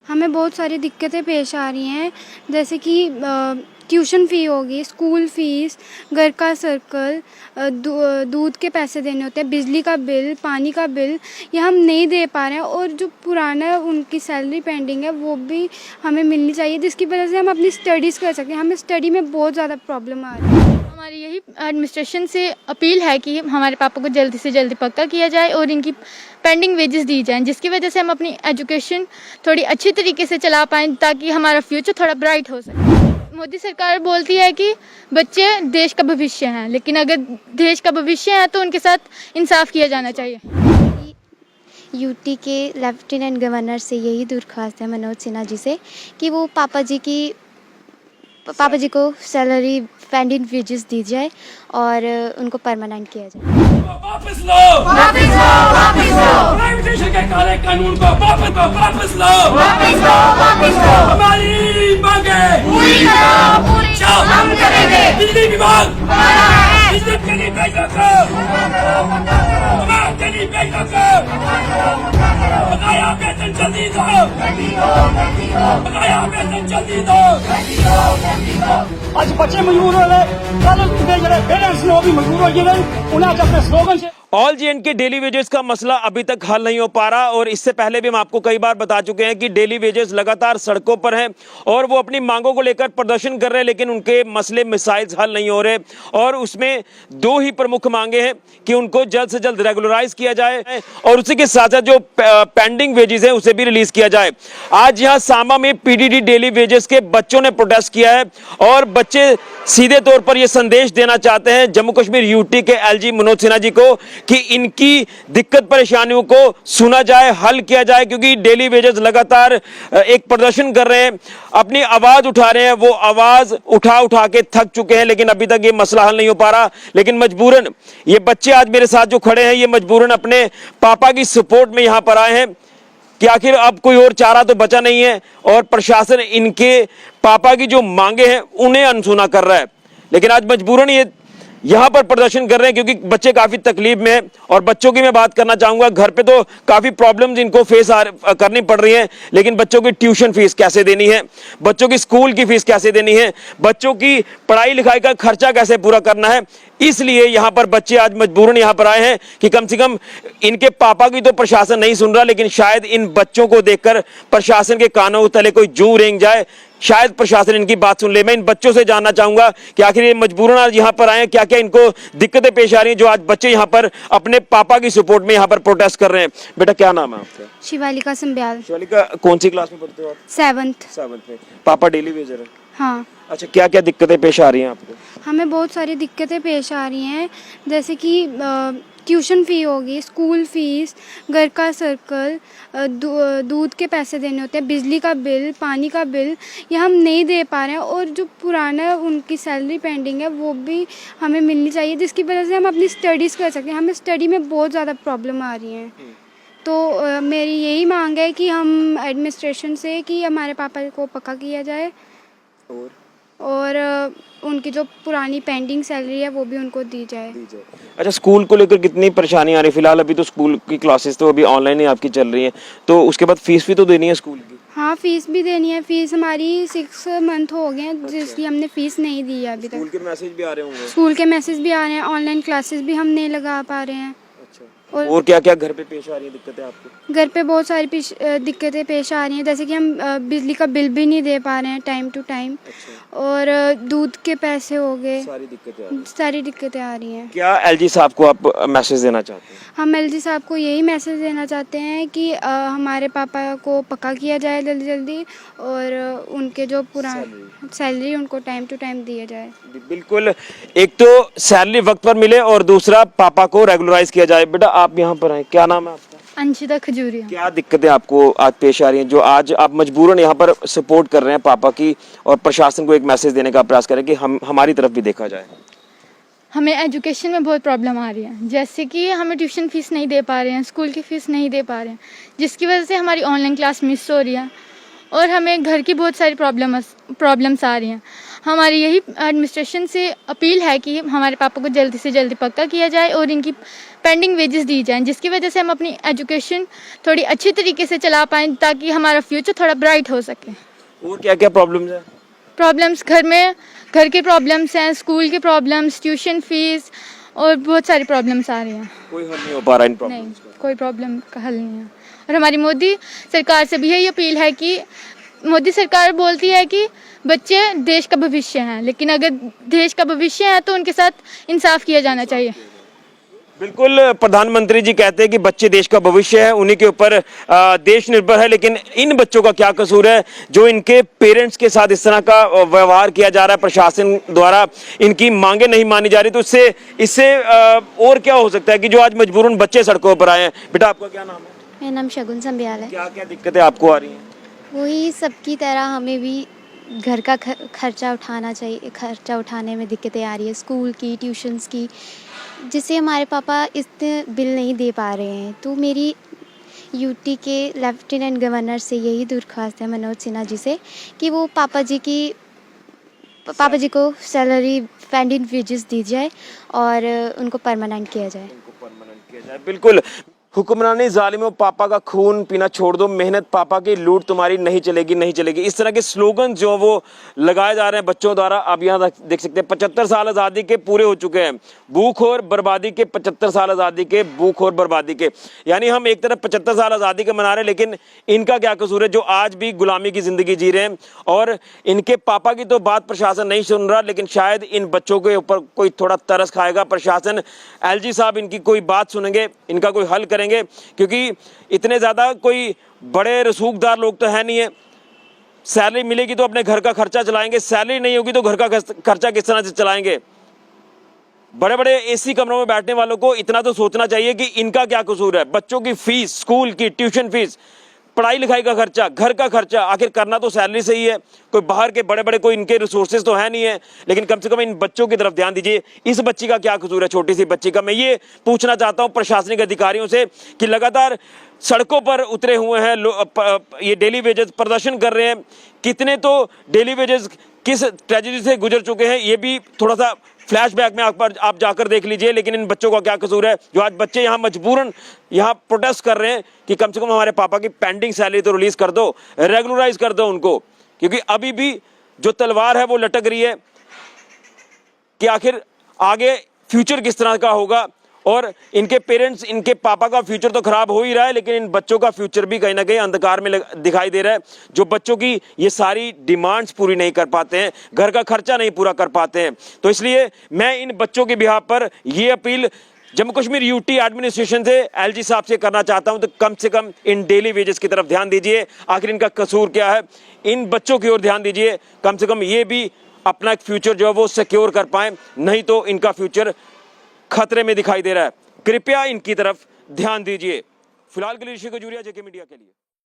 हमें बहुत सारी दिक्कतें पेश आ रही हैं, जैसे कि ट्यूशन फ़ी होगी, स्कूल फ़ीस, घर का सर्कल, दूध के पैसे देने होते हैं, बिजली का बिल, पानी का बिल, ये हम नहीं दे पा रहे हैं। और जो पुराना उनकी सैलरी पेंडिंग है वो भी हमें मिलनी चाहिए, जिसकी वजह से हम अपनी स्टडीज़ कर सकें। हमें स्टडी में बहुत ज़्यादा प्रॉब्लम आ रही है। हमारी यही एडमिनिस्ट्रेशन से अपील है कि हमारे पापा को जल्दी से जल्दी पक्का किया जाए और इनकी पेंडिंग वेजेस दी जाएं, जिसकी वजह से हम अपनी एजुकेशन थोड़ी अच्छी तरीके से चला पाएँ, ताकि हमारा फ्यूचर थोड़ा ब्राइट हो सके। मोदी सरकार बोलती है कि बच्चे देश का भविष्य हैं, लेकिन अगर देश का भविष्य है तो उनके साथ इंसाफ किया जाना चाहिए। यूटी के लेफ्टिनेंट गवर्नर से यही दरख्वास्त है मनोज सिन्हा जी से कि वो पापा जी को सैलरी पेंडिंग वेजेस दी जाए और उनको परमानेंट किया जाए। वापस लो, वापस लो, वापस लो, प्राइवेटाइजेशन के काले कानून को वापस लो, वापस लो, वापस लो, हमारी मांगे पूरी करो, पूरी हम करेंगे। बिजली विभाग हमारा है, बिजली के लिए पैसा करो, के लिए पैसा करो, बकाया वेतन जल्दी दो, बकाया वेतन जल्दी दो। आज बच्चे मजबूर हो रहे, कल उनके जो पेरेंट्स ने वो भी मजबूर हो गए, उन्हें आज अपने स्लोगन से ऑल जे एंड के डेली वेजेस का मसला अभी तक हल नहीं हो पा रहा और इससे पहले भी हम आपको कई बार बता चुके हैं कि डेली वेजेस लगातार सड़कों पर हैं और वो अपनी मांगों को लेकर प्रदर्शन कर रहे हैं, लेकिन उनके मसले मिसाइल्स हल नहीं हो रहे। और उसमें दो ही प्रमुख मांगे हैं कि उनको जल्द से जल्द रेगुलराइज किया जाए और उसी के साथ साथ जो पेंडिंग वेजेस हैं उसे भी रिलीज किया जाए। आज यहाँ सांबा में पीडीडी डेली वेजेस के बच्चों ने प्रोटेस्ट किया है और बच्चे सीधे तौर पर यह संदेश देना चाहते हैं जम्मू कश्मीर यूटी के एलजी मनोज सिन्हा जी को कि इनकी दिक्कत परेशानियों को सुना जाए, हल किया जाए, क्योंकि डेली वेजेस लगातार एक प्रदर्शन कर रहे हैं, अपनी आवाज उठा रहे हैं। वो आवाज उठा के थक चुके हैं, लेकिन अभी तक ये मसला हल नहीं हो पा रहा। लेकिन मजबूरन ये बच्चे आज मेरे साथ जो खड़े हैं, ये मजबूरन अपने पापा की सपोर्ट में यहां पर आए हैं कि आखिर अब कोई और चारा तो बचा नहीं है और प्रशासन इनके पापा की जो मांगे हैं उन्हें अनसुना कर रहा है। लेकिन आज मजबूरन ये यहां पर प्रदर्शन कर रहे हैं क्योंकि बच्चे काफी तकलीफ में हैं। और बच्चों की मैं बात करना चाहूंगा, घर पे तो काफी प्रॉब्लम्स इनको फेस करनी पड़ रही हैं, लेकिन बच्चों की ट्यूशन फीस कैसे देनी है, बच्चों की स्कूल की फीस कैसे देनी है, बच्चों की पढ़ाई लिखाई का खर्चा कैसे पूरा करना है। इसलिए यहां पर बच्चे आज मजबूरन यहां पर आए हैं कि कम से कम इनके पापा की तो प्रशासन नहीं सुन रहा, लेकिन शायद इन बच्चों को देखकर प्रशासन के कानों तले कोई जू रेंग जाए, शायद प्रशासन इनकी बात सुन ले। मैं इन बच्चों से जानना चाहूंगा कि आखिर ये मजबूरन आज यहां पर आए हैं, क्या क्या इनको दिक्कतें पेश आ रही हैं जो आज बच्चे यहां पर अपने पापा की सपोर्ट में यहां पर प्रोटेस्ट कर रहे हैं। बेटा क्या नाम है आपका? शिवालिका संब्याल। शिवालिका, कौन सी क्लास में पढ़ते हो आप? 7th में। पापा डेली वेजर है? हाँ। अच्छा, क्या क्या दिक्कतें पेश आ रही हैं आपको? हमें बहुत सारी दिक्कतें पेश आ रही हैं, जैसे कि ट्यूशन फ़ी होगी, स्कूल फ़ीस, घर का सर्कल, दूध के पैसे देने होते हैं, बिजली का बिल, पानी का बिल, ये हम नहीं दे पा रहे हैं। और जो पुराना उनकी सैलरी पेंडिंग है वो भी हमें मिलनी चाहिए, जिसकी वजह से हम अपनी स्टडीज़ कर सकें। हमें स्टडी में बहुत ज़्यादा प्रॉब्लम आ रही हैं। तो मेरी यही मांग है कि हम एडमिनिस्ट्रेशन से कि हमारे पापा को पक्का किया जाए और उनकी जो पुरानी पेंडिंग सैलरी है वो भी उनको दी जाए। अच्छा, स्कूल को लेकर कितनी परेशानी आ रही है? फिलहाल अभी तो स्कूल की क्लासेस तो अभी ऑनलाइन ही आपकी चल रही हैं, तो उसके बाद फीस भी तो देनी है स्कूल की? हाँ, फीस भी देनी है। फीस हमारी 6 मंथ हो गए हैं जिसकी हमने फीस नहीं दी है अभी तक। स्कूल के मैसेज भी आ रहे होंगे? स्कूल के मैसेज भी आ रहे हैं, ऑनलाइन क्लासेस भी हम नहीं लगा पा रहे हैं। और क्या क्या घर पे पेश आ रही है दिक्कतें आपको? घर पे बहुत सारी दिक्कतें पेश आ रही हैं, जैसे कि हम बिजली का बिल भी नहीं दे पा रहे हैं टाइम टू टाइम। और दूध के पैसे हो गए, सारी दिक्कतें आ रही हैं। क्या एलजी साहब को आप मैसेज देना चाहते हैं? हम एलजी साहब को यही मैसेज देना चाहते हैं कि हमारे पापा को पक्का किया जाए जल्दी जल्दी और उनके जो पुराना सैलरी उनको टाइम टू टाइम दिया जाए। बिल्कुल, एक तो सैलरी वक्त पर मिले और दूसरा पापा को रेगुलराइज किया जाए। बेटा आप यहाँ पर आए, क्या नाम है आपका? अंशिता खजूरिया। क्या दिक्कतें आपको आज पेश आ रही हैं जो आज आप मजबूरन यहाँ पर सपोर्ट कर रहे हैं पापा की और प्रशासन को एक मैसेज देने का प्रयास करें कि हमारी तरफ भी देखा जाए? हमें एजुकेशन में बहुत प्रॉब्लम आ रही है, जैसे कि हमें ट्यूशन फीस नहीं दे पा रहे हैं, स्कूल की फ़ीस नहीं दे पा रहे हैं, जिसकी वजह से हमारी ऑनलाइन क्लास मिस हो रही है और हमें घर की बहुत सारी प्रॉब्लम्स आ रही हैं। हमारी यही एडमिनिस्ट्रेशन से अपील है कि हमारे पापा को जल्दी से जल्दी पक्का किया जाए और इनकी पेंडिंग वेजेस दी जाएं, जिसकी वजह से हम अपनी एजुकेशन थोड़ी अच्छी तरीके से चला पाएँ ताकि हमारा फ्यूचर थोड़ा ब्राइट हो सके। और क्या क्या प्रॉब्लम्स है? प्रॉब्लम्स घर के प्रॉब्लम्स हैं, स्कूल के प्रॉब्लम्स, ट्यूशन फीस और बहुत सारी प्रॉब्लम्स आ रही हैं। कोई हल नहीं हो पा रहा इन नहीं, प्रॉब्लम्स का। कोई प्रॉब्लम का हल नहीं है। और हमारी मोदी सरकार से भी यही अपील है कि मोदी सरकार बोलती है कि बच्चे देश का भविष्य हैं, लेकिन अगर देश का भविष्य है तो उनके साथ इंसाफ किया जाना चाहिए। बिल्कुल, प्रधानमंत्री जी कहते हैं कि बच्चे देश का भविष्य है, उन्हीं के ऊपर देश निर्भर है, लेकिन इन बच्चों का क्या कसूर है जो इनके पेरेंट्स के साथ इस तरह का व्यवहार किया जा रहा है प्रशासन द्वारा, इनकी मांगे नहीं मानी जा रही, तो इससे और क्या हो सकता है कि जो आज मजबूरन बच्चे सड़कों पर आए हैं। बेटा, आपका क्या नाम है? मेरा नाम शगुन संबियाल है। क्या क्या दिक्कतें आपको आ रही हैं? वही सबकी तरह हमें भी घर का खर्चा उठाना चाहिए, खर्चा उठाने में दिक्कतें आ रही है, स्कूल की, ट्यूशन्स की, जिससे हमारे पापा इतने बिल नहीं दे पा रहे हैं। तो मेरी यूटी के लेफ्टिनेंट गवर्नर से यही दरख्वास्त है, मनोज सिन्हा जी से, कि वो पापा जी को सैलरी पेंडिंग वेजेस दी जाए और उनको परमानेंट किया जाए। बिल्कुल, हुक्मरानी जालिमों, पापा का खून पीना छोड़ दो, मेहनत पापा की, लूट तुम्हारी नहीं चलेगी, नहीं चलेगी, इस तरह के स्लोगन जो वो लगाए जा रहे हैं बच्चों द्वारा। आप यहाँ देख सकते हैं 75 साल आज़ादी के पूरे हो चुके हैं, भूख और बर्बादी के 75 साल आज़ादी के, भूख और बर्बादी के, यानी हम एक तरफ 75 साल आज़ादी के मना रहे हैं, लेकिन इनका क्या कसूर है जो आज भी गुलामी की जिंदगी जी रहे हैं। और इनके पापा की तो बात प्रशासन नहीं सुन रहा, लेकिन शायद इन बच्चों के ऊपर कोई थोड़ा तरस खाएगा प्रशासन, एलजी साहब इनकी कोई बात सुनेंगे, इनका कोई हल करेंगे, क्योंकि इतने ज्यादा कोई बड़े रसूखदार लोग तो है नहीं है। सैलरी मिलेगी तो अपने घर का खर्चा चलाएंगे, सैलरी नहीं होगी तो घर का खर्चा किस तरह से चलाएंगे। बड़े बड़े एसी कमरों में बैठने वालों को इतना तो सोचना चाहिए कि इनका क्या कसूर है। बच्चों की फीस, स्कूल की ट्यूशन फीस, पढ़ाई लिखाई का खर्चा, घर का खर्चा आखिर करना तो सैलरी से ही है। कोई बाहर के बड़े बड़े कोई इनके रिसोर्सेज तो है नहीं है, लेकिन कम से कम इन बच्चों की तरफ ध्यान दीजिए। इस बच्ची का क्या कसूर है, छोटी सी बच्ची का। मैं ये पूछना चाहता हूं प्रशासनिक अधिकारियों से कि लगातार सड़कों पर उतरे हुए हैं, ये डेली वेजेस प्रदर्शन कर रहे हैं, कितने तो डेली वेजेस किस ट्रेजेडी से गुजर चुके हैं, ये भी थोड़ा सा फ्लैशबैक में आप जाकर देख लीजिए। लेकिन इन बच्चों का क्या कसूर है जो आज बच्चे यहाँ मजबूरन यहाँ प्रोटेस्ट कर रहे हैं कि कम से कम हमारे पापा की पेंडिंग सैलरी तो रिलीज कर दो, रेगुलराइज कर दो उनको, क्योंकि अभी भी जो तलवार है वो लटक रही है कि आखिर आगे फ्यूचर किस तरह का होगा। और इनके पेरेंट्स, इनके पापा का फ्यूचर तो खराब हो ही रहा है, लेकिन इन बच्चों का फ्यूचर भी कहीं ना कहीं अंधकार में दिखाई दे रहा है, जो बच्चों की ये सारी डिमांड्स पूरी नहीं कर पाते हैं, घर का खर्चा नहीं पूरा कर पाते हैं। तो इसलिए मैं इन बच्चों के बिहाफ पर ये appeal Jammu Kashmir UT administration से, एलजी साहब से करना चाहता हूं, तो कम से कम इन डेली वेजेस की तरफ ध्यान दीजिए। आखिर इनका कसूर क्या है, इन बच्चों की ओर ध्यान दीजिए, कम से कम ये भी अपना एक फ्यूचर जो है वो सिक्योर कर पाए, नहीं तो इनका फ्यूचर खतरे में दिखाई दे रहा है। कृपया इनकी तरफ ध्यान दीजिए। फिलहाल के लिए ऋषि खजूरिया, जेके मीडिया के लिए।